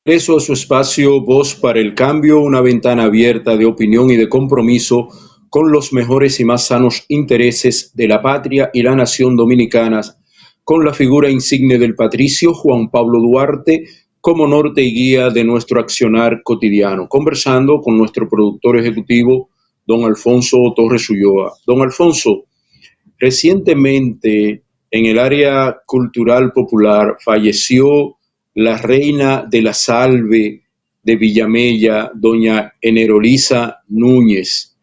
Regreso a su espacio Voz para el Cambio, una ventana abierta de opinión y de compromiso con los mejores y más sanos intereses de la patria y la nación dominicanas, con la figura insigne del patricio Juan Pablo Duarte como norte y guía de nuestro accionar cotidiano, conversando con nuestro productor ejecutivo, don Alfonso Torres Ulloa. Don Alfonso, recientemente, en el área cultural popular, falleció la reina de la salve de Villamella, doña Enerolisa Núñez.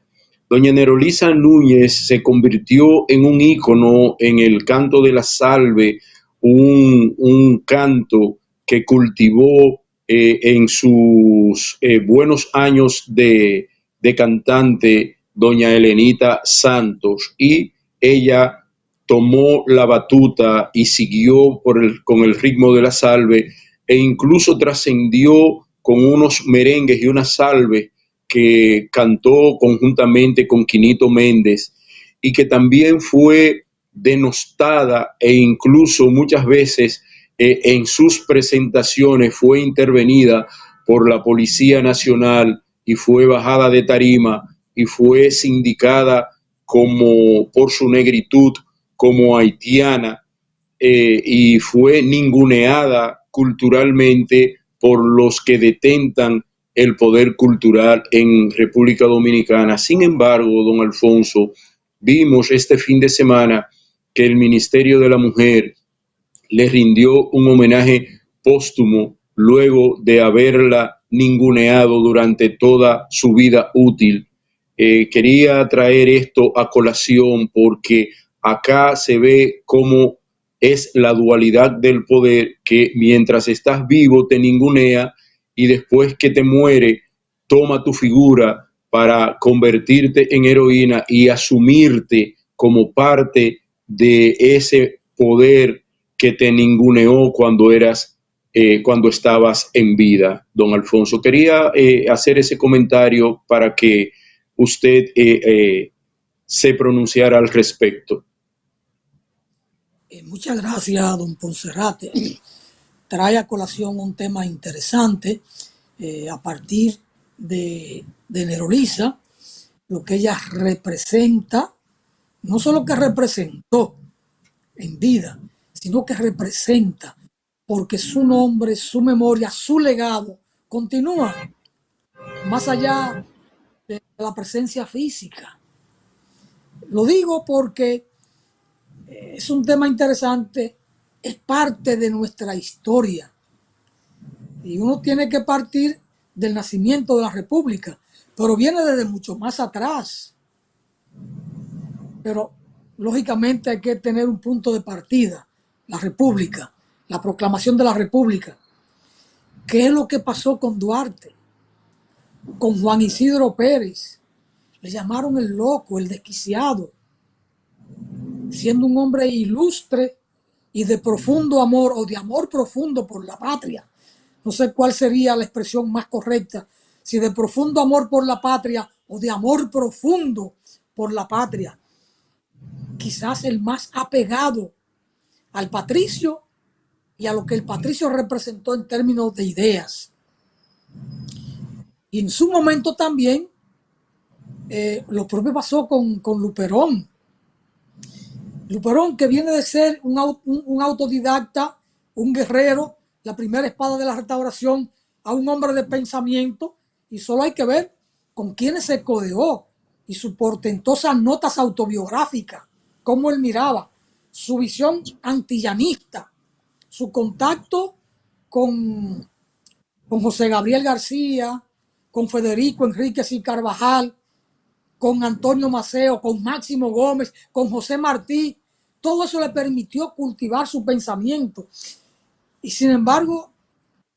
Doña Enerolisa Núñez se convirtió en un ícono en el canto de la salve, un canto que cultivó en sus buenos años de cantante doña Elenita Santos, y ella tomó la batuta y siguió con el ritmo de la salve, e incluso trascendió con unos merengues y una salve que cantó conjuntamente con Quinito Méndez, y que también fue denostada e incluso muchas veces en sus presentaciones fue intervenida por la Policía Nacional y fue bajada de tarima y fue sindicada como por su negritud como haitiana, y fue ninguneada culturalmente por los que detentan el poder cultural en República Dominicana. Sin embargo, don Alfonso, vimos este fin de semana que el Ministerio de la Mujer le rindió un homenaje póstumo luego de haberla ninguneado durante toda su vida útil. Quería traer esto a colación porque acá se ve cómo es la dualidad del poder, que mientras estás vivo te ningunea y después que te muere toma tu figura para convertirte en heroína y asumirte como parte de ese poder que te ninguneó cuando estabas en vida, don Alfonso. Quería hacer ese comentario para que usted se pronunciara al respecto. Muchas gracias, don Ponserrate. Trae a colación un tema interesante a partir de Nerolisa, lo que ella representa, no solo que representó en vida, sino que representa, porque su nombre, su memoria, su legado continúa más allá de la presencia física. Lo digo porque es un tema interesante, es parte de nuestra historia. Y uno tiene que partir del nacimiento de la República, pero viene desde mucho más atrás. Pero lógicamente hay que tener un punto de partida, la República, la proclamación de la República. ¿Qué es lo que pasó con Duarte? Con Juan Isidro Pérez. Le llamaron el loco, el desquiciado, siendo un hombre ilustre y de profundo amor o de amor profundo por la patria. No sé cuál sería la expresión más correcta, si de profundo amor por la patria o de amor profundo por la patria. Quizás el más apegado al patricio y a lo que el patricio representó en términos de ideas. Y en su momento también lo propio pasó con Luperón. Luperón, que viene de ser un autodidacta, un guerrero, la primera espada de la restauración, a un hombre de pensamiento, y solo hay que ver con quienes se codeó y sus portentosas notas autobiográficas, cómo él miraba, su visión antillanista, su contacto con, con José Gabriel García, con Federico Enríquez y Carvajal, con Antonio Maceo, con Máximo Gómez, con José Martí. Todo eso le permitió cultivar su pensamiento. Y sin embargo,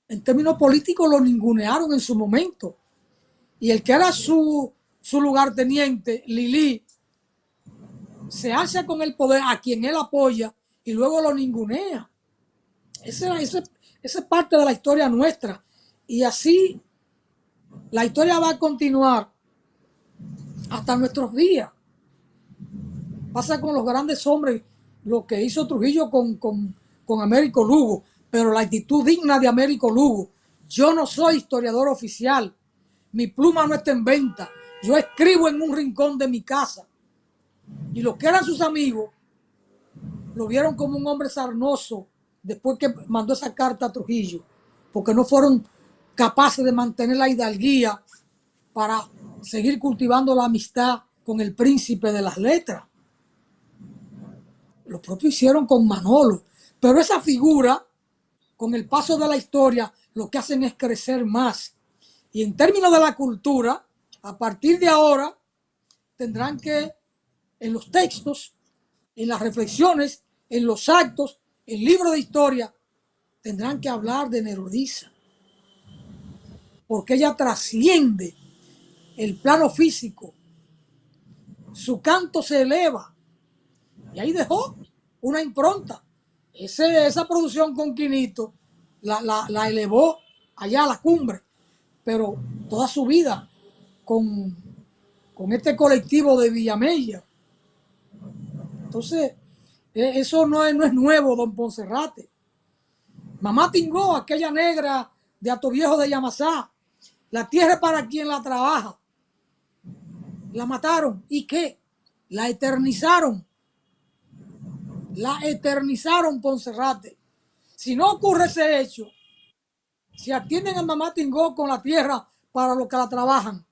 en términos políticos lo ningunearon en su momento. Y el que era su lugarteniente, Lili, se alza con el poder a quien él apoya y luego lo ningunea. Esa es parte de la historia nuestra. Y así la historia va a continuar hasta nuestros días. Pasa con los grandes hombres, lo que hizo Trujillo con Américo Lugo, pero la actitud digna de Américo Lugo Yo no soy historiador oficial. Mi pluma no está en venta. Yo escribo en un rincón de mi casa. Y los que eran sus amigos lo vieron como un hombre sarnoso después que mandó esa carta a Trujillo, porque no fueron capaces de mantener la hidalguía para seguir cultivando la amistad con el príncipe de las letras. Lo propio hicieron con Manolo. Pero esa figura, con el paso de la historia, lo que hacen es crecer más. Y en términos de la cultura, a partir de ahora, tendrán que, en los textos, en las reflexiones, en los actos, en libros de historia, tendrán que hablar de Nerudisa, porque ella trasciende el plano físico. Su canto se eleva. Y ahí dejó una impronta. Esa producción con Quinito la elevó allá a la cumbre, pero toda su vida con este colectivo de Villamella. Entonces, eso no es nuevo, don Ponserrate. Mamá Tingó, aquella negra de Atoviejo de Yamasá, la tierra para quien la trabaja. La mataron. ¿Y qué? La eternizaron. La eternizaron, Ponserrate. Si no ocurre ese hecho, si atienden a Mamá Tingó con la tierra para los que la trabajan,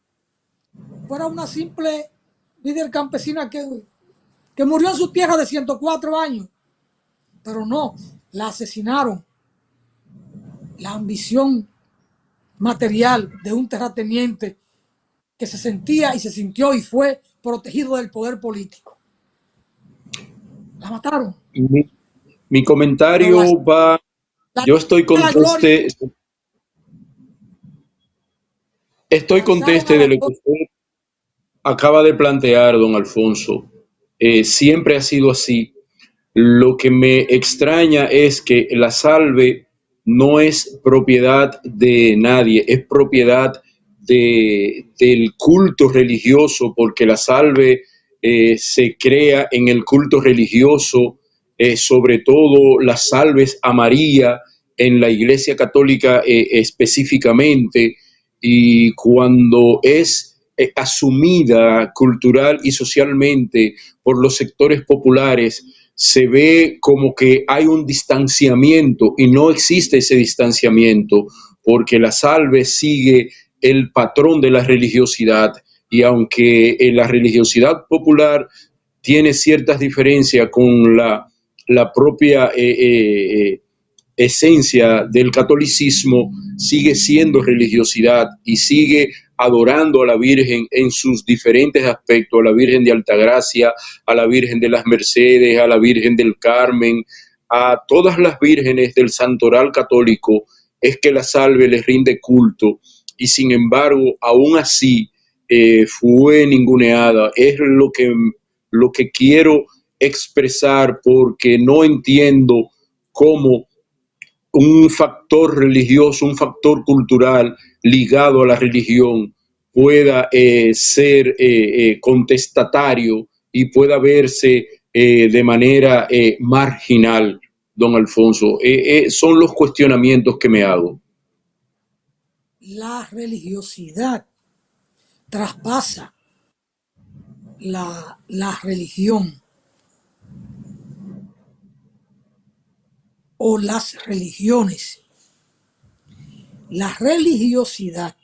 fuera una simple líder campesina que murió en su tierra de 104 años. Pero no, la asesinaron. La ambición material de un terrateniente que se sentía y se sintió y fue protegido del poder político. La mataron. Mi Pero comentario va, yo la gloria, estoy lanzaron a conteste de la lo que gloria. usted acaba de plantear, don Alfonso. Siempre ha sido así. Lo que me extraña es que la salve no es propiedad de nadie, es propiedad del culto religioso, porque la salve se crea en el culto religioso, sobre todo las salves a María en la Iglesia Católica específicamente, y cuando es asumida cultural y socialmente por los sectores populares, se ve como que hay un distanciamiento y no existe ese distanciamiento porque la salve sigue el patrón de la religiosidad y aunque la religiosidad popular tiene ciertas diferencias con la propia esencia del catolicismo, sigue siendo religiosidad y sigue adorando a la Virgen en sus diferentes aspectos, a la Virgen de Altagracia, a la Virgen de las Mercedes, a la Virgen del Carmen, a todas las vírgenes del santoral católico, es que la salve les rinde culto y sin embargo, aún así fue ninguneada. Es lo que quiero expresar porque no entiendo cómo un factor religioso, un factor cultural ligado a la religión pueda ser contestatario y pueda verse de manera marginal, don Alfonso. Son los cuestionamientos que me hago. La religiosidad traspasa la religión o las religiones. La religiosidad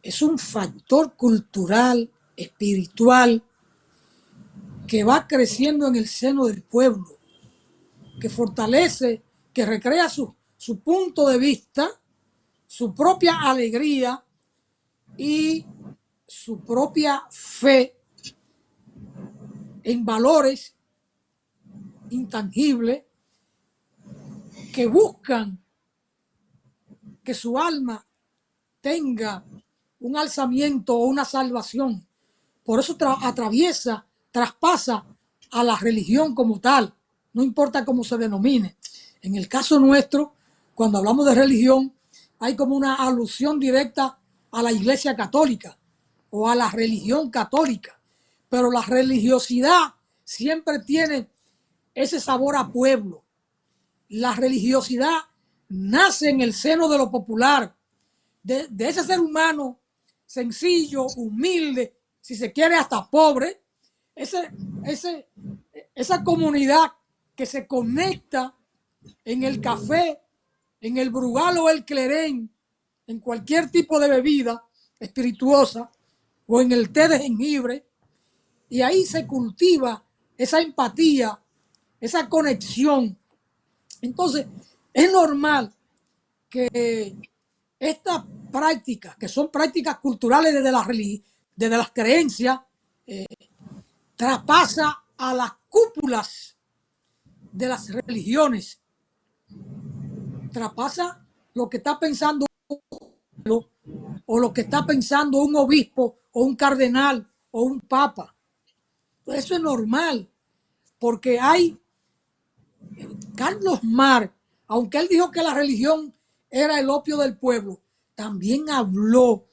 es un factor cultural, espiritual, que va creciendo en el seno del pueblo, que fortalece, que recrea su punto de vista, su propia alegría y su propia fe en valores intangibles que buscan que su alma tenga un alzamiento o una salvación. Por eso atraviesa, traspasa a la religión como tal, no importa cómo se denomine. En el caso nuestro, cuando hablamos de religión, hay como una alusión directa a la Iglesia Católica o a la religión católica, pero la religiosidad siempre tiene ese sabor a pueblo. La religiosidad nace en el seno de lo popular, de ese ser humano sencillo, humilde, si se quiere hasta pobre, ese, ese, esa comunidad que se conecta en el café, en el Brugal o el Clerén, en cualquier tipo de bebida espirituosa o en el té de jengibre, y ahí se cultiva esa empatía, esa conexión. Entonces, es normal que estas prácticas, que son prácticas culturales desde las creencias, traspasa a las cúpulas de las religiones, traspasa lo que está pensando o lo que está pensando un obispo o un cardenal o un papa. Eso es normal, porque hay Carlos Marx, aunque él dijo que la religión era el opio del pueblo, también habló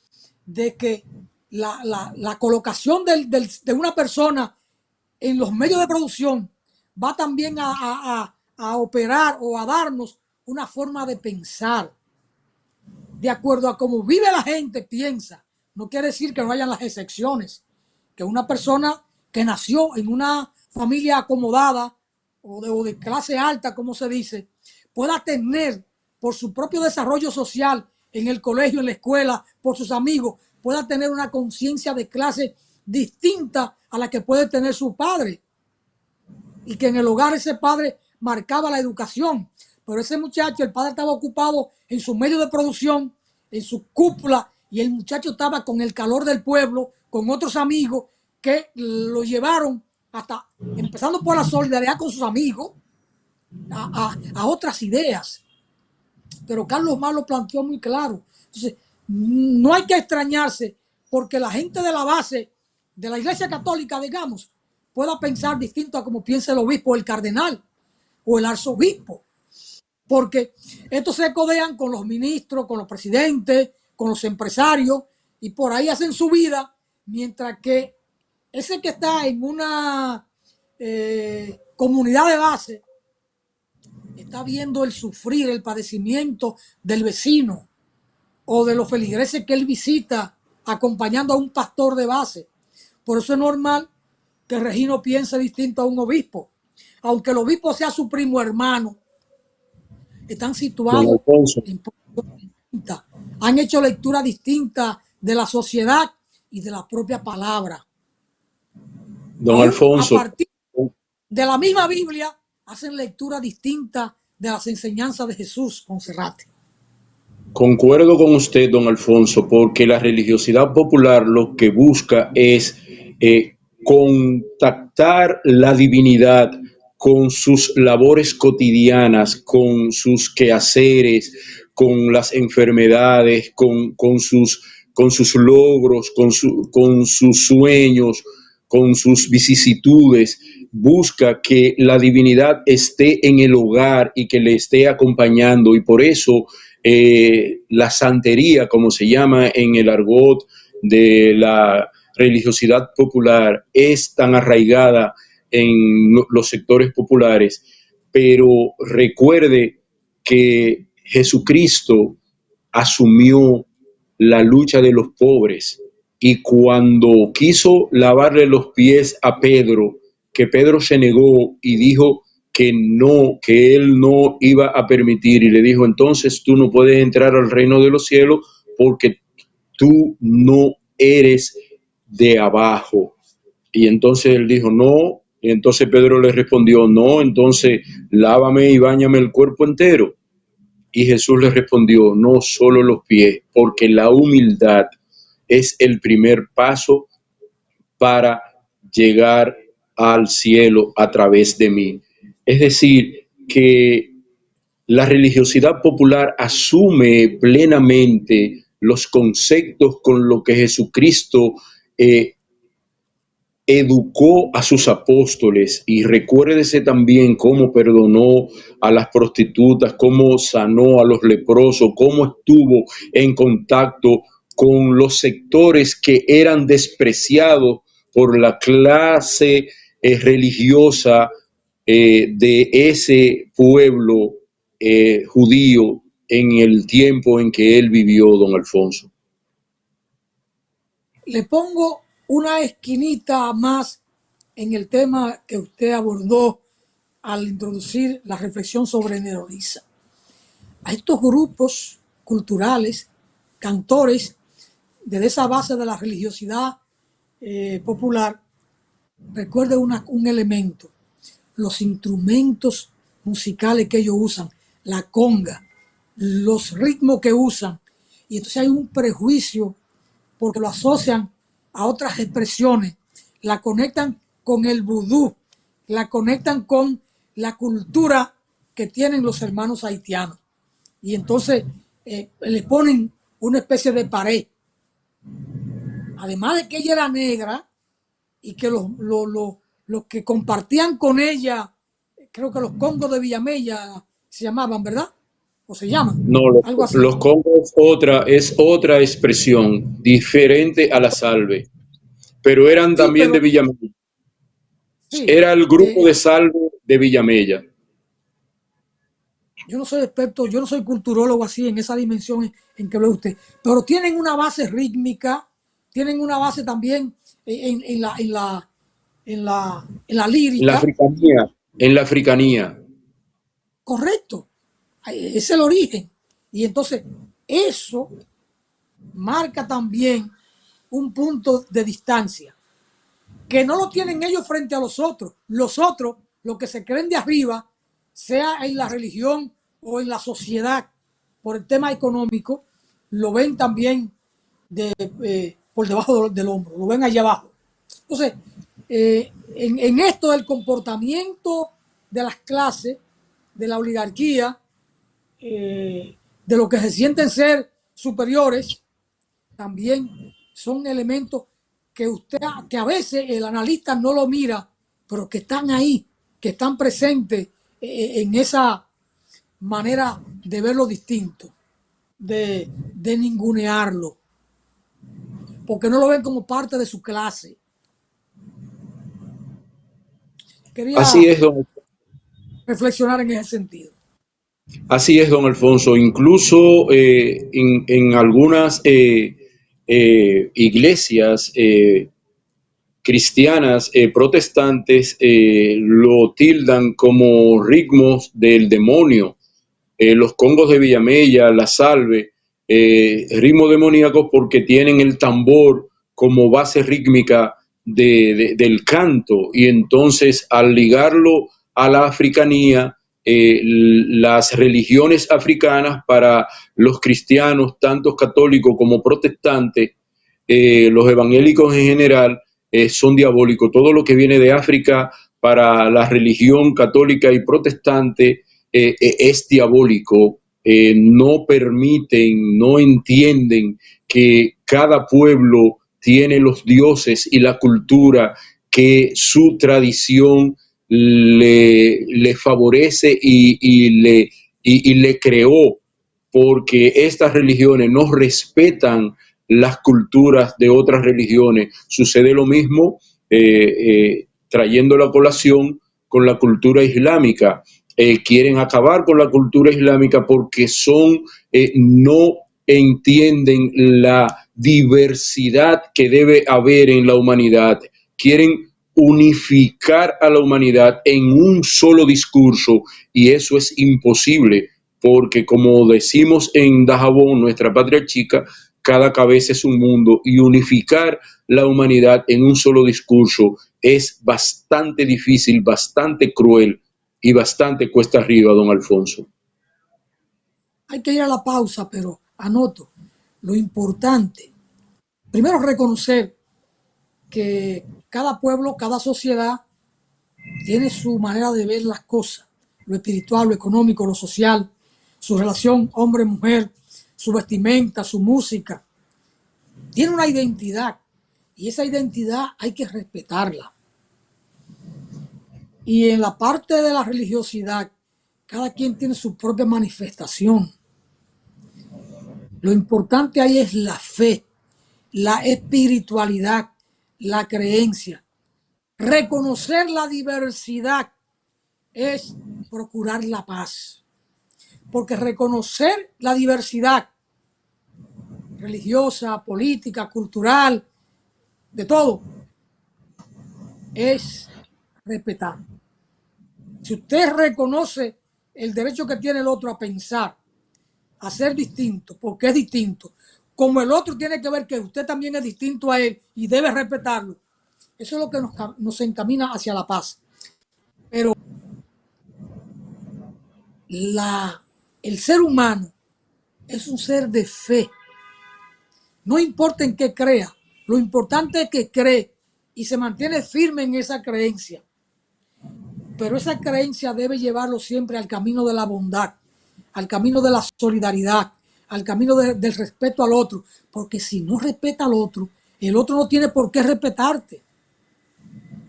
de que la colocación de una persona en los medios de producción va también a operar o a darnos una forma de pensar. De acuerdo a cómo vive la gente, piensa. No quiere decir que no hayan las excepciones. Que una persona que nació en una familia acomodada o de clase alta, como se dice, pueda tener por su propio desarrollo social en el colegio, en la escuela, por sus amigos, pueda tener una conciencia de clase distinta a la que puede tener su padre. Y que en el hogar ese padre marcaba la educación. Pero ese muchacho, el padre estaba ocupado en su medio de producción, en su cúpula, y el muchacho estaba con el calor del pueblo, con otros amigos que lo llevaron hasta, empezando por la solidaridad con sus amigos, a otras ideas. Pero Carlos Marx lo planteó muy claro. Entonces, no hay que extrañarse porque la gente de la base de la Iglesia Católica, digamos, pueda pensar distinto a como piensa el obispo, el cardenal o el arzobispo. Porque estos se codean con los ministros, con los presidentes, con los empresarios y por ahí hacen su vida, mientras que ese que está en una comunidad de base está viendo el sufrir, el padecimiento del vecino o de los feligreses que él visita acompañando a un pastor de base. Por eso es normal que Regino piense distinto a un obispo. Aunque el obispo sea su primo hermano, están Don situados Alfonso, en posiciones distintas. Han hecho lectura distinta de la sociedad y de la propia palabra. don Aún a Alfonso, partir de la misma Biblia, hacen lectura distinta de las enseñanzas de Jesús, Monserrate. concuerdo con usted, don Alfonso, porque la religiosidad popular lo que busca es contactar la divinidad con sus labores cotidianas, con sus quehaceres, con las enfermedades, con sus logros, con sus sueños, con sus vicisitudes. Busca que la divinidad esté en el hogar y que le esté acompañando, y por eso la santería, como se llama en el argot de la religiosidad popular, es tan arraigada en los sectores populares. Pero recuerde que Jesucristo asumió la lucha de los pobres, y cuando quiso lavarle los pies a Pedro, que Pedro se negó y dijo que no, que él no iba a permitir, y le dijo: entonces tú no puedes entrar al reino de los cielos porque tú no eres de abajo. Y entonces él dijo: no. Y entonces Pedro le respondió: no, entonces lávame y báñame el cuerpo entero. Y Jesús le respondió: no solo los pies, porque la humildad es el primer paso para llegar al cielo a través de mí. Es decir, que la religiosidad popular asume plenamente los conceptos con los que Jesucristo educó a sus apóstoles. Y recuérdese también cómo perdonó a las prostitutas, cómo sanó a los leprosos, cómo estuvo en contacto con los sectores que eran despreciados por la clase religiosa de ese pueblo judío, en el tiempo en que él vivió, don Alfonso. Le pongo una esquinita más en el tema que usted abordó al introducir la reflexión sobre Nerolisa. A estos grupos culturales, cantores, desde esa base de la religiosidad popular, recuerde un elemento, los instrumentos musicales que ellos usan, la conga, los ritmos que usan, y entonces hay un prejuicio porque lo asocian a otras expresiones, la conectan con el vudú, la conectan con la cultura que tienen los hermanos haitianos. Y entonces le ponen una especie de pared. Además de que ella era negra y que los que compartían con ella, creo que los congos de Villamella se llamaban, ¿verdad? O se llaman, No, algo así. los congos es otra expresión diferente a la salve, pero eran Sí, también de pero Villamella. sí, Era el grupo de salve de Villamella. yo no soy experto, yo no soy culturólogo así en esa dimensión en que ve usted, pero tienen una base rítmica, tienen una base también en la En la lírica, africanía, en la africanía. correcto, es el origen. Y entonces eso marca también un punto de distancia, que no lo tienen ellos frente a los otros. Los otros, los que se creen de arriba, sea en la religión o en la sociedad, por el tema económico, lo ven también por debajo del hombro, lo ven allá abajo. Entonces, en esto del comportamiento de las clases, de la oligarquía, de los que se sienten ser superiores, también son elementos que a veces el analista no lo mira, pero que están ahí, que están presentes en esa manera de verlo distinto, de ningunearlo, porque no lo ven como parte de su clase. Así Quería es, don reflexionar en ese sentido. Así es, don Alfonso. Incluso en algunas iglesias cristianas protestantes lo tildan como ritmos del demonio. Los congos de Villamella, la salve, ritmos demoníacos porque tienen el tambor como base rítmica del canto y entonces al ligarlo a la africanía, las religiones africanas para los cristianos, tanto católicos como protestantes, los evangélicos en general, son diabólicos. Todo lo que viene de África para la religión católica y protestante es diabólico. No permiten, no entienden que cada pueblo tiene los dioses y la cultura que su tradición le favorece y le creó, porque estas religiones no respetan las culturas de otras religiones. Sucede lo mismo trayendo la colación con la cultura islámica. Quieren acabar con la cultura islámica porque no entienden la diversidad que debe haber en la humanidad. Quieren unificar a la humanidad en un solo discurso y eso es imposible porque como decimos en Dajabón, nuestra patria chica, cada cabeza es un mundo y unificar la humanidad en un solo discurso es bastante difícil, bastante cruel y bastante cuesta arriba, don Alfonso. Hay que ir a la pausa, pero anoto lo importante. Primero, reconocer que cada pueblo, cada sociedad tiene su manera de ver las cosas, lo espiritual, lo económico, lo social, su relación hombre-mujer, su vestimenta, su música. Tiene una identidad y esa identidad hay que respetarla. Y en la parte de la religiosidad, cada quien tiene su propia manifestación. Lo importante ahí es la fe, la espiritualidad, la creencia. Reconocer la diversidad es procurar la paz. porque reconocer la diversidad religiosa, política, cultural, de todo, es respetar. Si usted reconoce el derecho que tiene el otro a pensar, a ser distinto, porque es distinto, como el otro tiene que ver que usted también es distinto a él y debe respetarlo, eso es lo que nos encamina hacia la paz. Pero el ser humano es un ser de fe. No importa en qué crea, lo importante es que cree y se mantiene firme en esa creencia. Pero esa creencia debe llevarlo siempre al camino de la bondad, al camino de la solidaridad, al camino del respeto al otro. Porque si no respeta al otro, el otro no tiene por qué respetarte.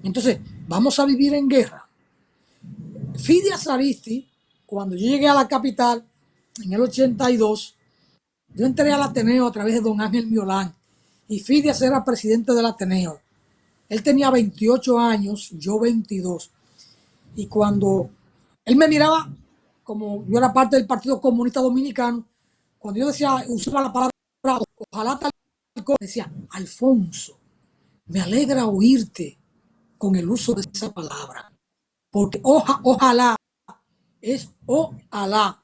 Entonces, vamos a vivir en guerra. Fidias Aristi, cuando yo llegué a la capital en el 82, yo entré al Ateneo a través de don Ángel Miolán y Fidias era presidente del Ateneo. Él tenía 28 años, yo 22. Y cuando él me miraba, como yo era parte del Partido Comunista Dominicano, cuando yo decía, usaba la palabra, ojalá tal cosa, decía, Alfonso, me alegra oírte con el uso de esa palabra. Porque ojalá es ojalá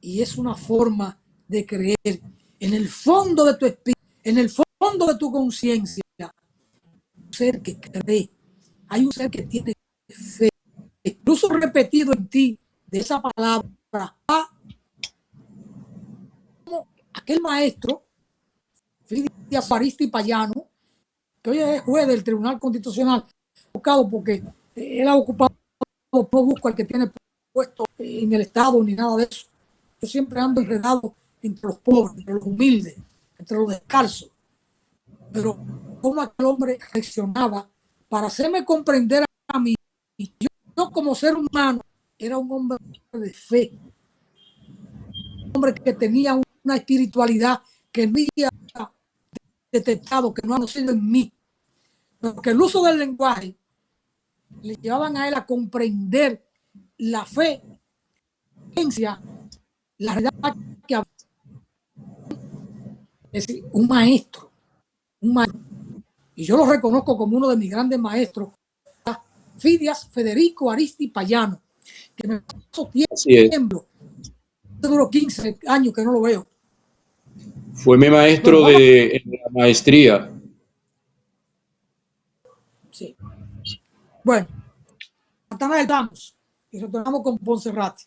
y es una forma de creer en el fondo de tu espíritu, en el fondo de tu conciencia. Un ser que cree, hay un ser que tiene fe, incluso repetido en ti de esa palabra. Como aquel maestro, Fidias Aristi Payano, que hoy es juez del Tribunal Constitucional, buscado porque él ha ocupado, no busco al que tiene puesto en el Estado ni nada de eso. Yo siempre ando enredado entre los pobres, entre los humildes, entre los descalzos. Pero cómo aquel hombre reaccionaba para hacerme comprender a mí, y yo como ser humano era un hombre de fe, un hombre que tenía una espiritualidad que no había detectado, que no ha nacido en mí, porque el uso del lenguaje le llevaban a él a comprender la fe, la realidad que había. Es decir, un maestro, y yo lo reconozco como uno de mis grandes maestros, Fidias Federico Aristi Payano, que me pasó tiempo, duró 15 años que no lo veo. Fue mi maestro en la maestría. Sí. Bueno, Santana estamos y retornamos con Ponserrate.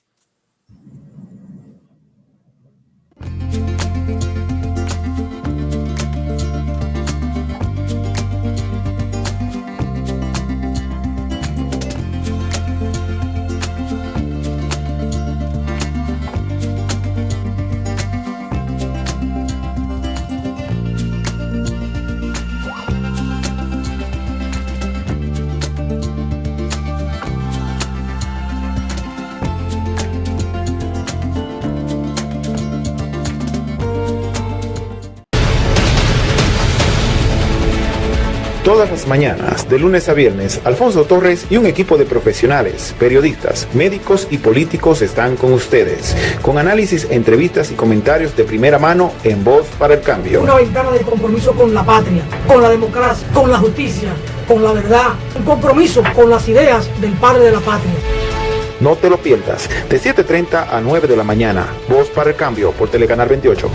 Todas las mañanas, de lunes a viernes, Alfonso Torres y un equipo de profesionales, periodistas, médicos y políticos están con ustedes, con análisis, entrevistas y comentarios de primera mano en Voz para el Cambio. Una ventana de compromiso con la patria, con la democracia, con la justicia, con la verdad, un compromiso con las ideas del padre de la patria. No te lo pierdas, de 7:30 a 9 de la mañana, Voz para el Cambio por Telecanal 28.